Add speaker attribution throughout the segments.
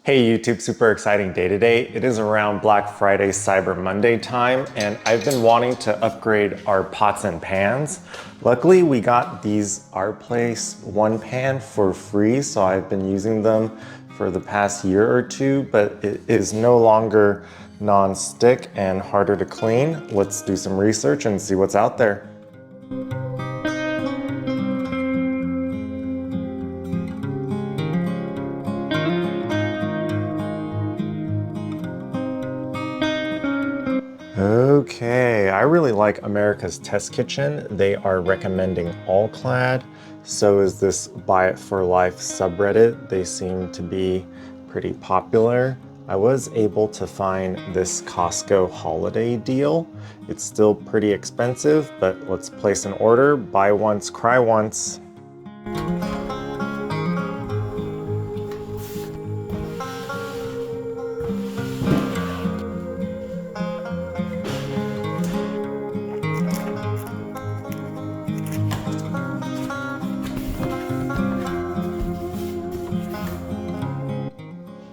Speaker 1: Hey YouTube, super exciting day today. It is around Black Friday, Cyber Monday time, and I've been wanting to upgrade our pots and pans. Luckily, we got these Our Place one pan for free, so I've been using them for the past year or two, but it is no longer non-stick and harder to clean. Let's do some research and see what's out there. Okay, I really like America's Test Kitchen. They are recommending Allclad. So is this Buy It for Life subreddit. They seem to be pretty popular. I was able to find this Costco holiday deal. It's still pretty expensive, but let's place an order. Buy once, cry once.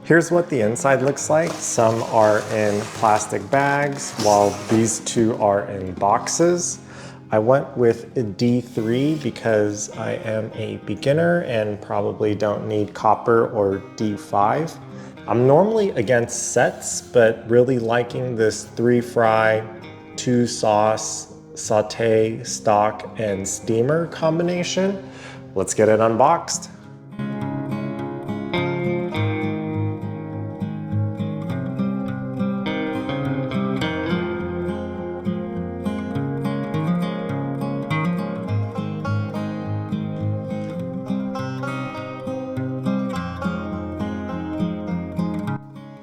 Speaker 1: Here's what the inside looks like. Some are in plastic bags, while these two are in boxes. I went with a D3 because I am a beginner and probably don't need copper or D5. I'm normally against sets, but really liking this 3 fry, 2 sauce, saute, stock, and steamer combination. Let's get it unboxed.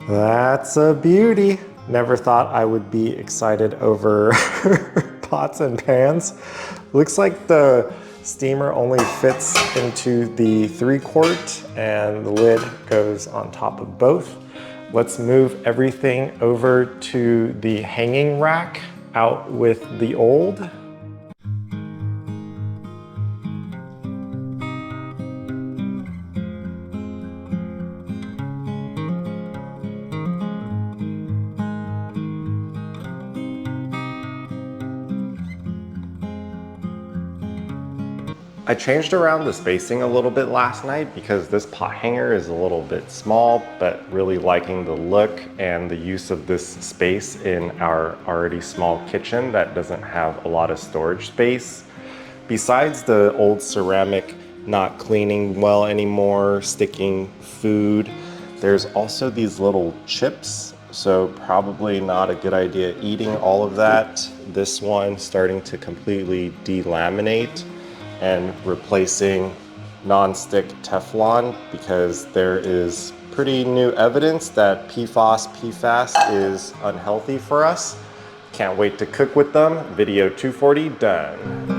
Speaker 1: That's a beauty. Never thought I would be excited over pots and pans. Looks like the steamer only fits into the 3-quart and the lid goes on top of both. Let's move everything over to the hanging rack out with the old. I changed around the spacing a little bit last night because this pot hanger is a little bit small, but really liking the look and the use of this space in our already small kitchen that doesn't have a lot of storage space. Besides the old ceramic not cleaning well anymore, sticking food, there's also these little chips. So probably not a good idea eating all of that. This one starting to completely delaminate and replacing non-stick Teflon because there is pretty new evidence that Pfas is unhealthy for us. Can't wait to cook with them. Video 240 done.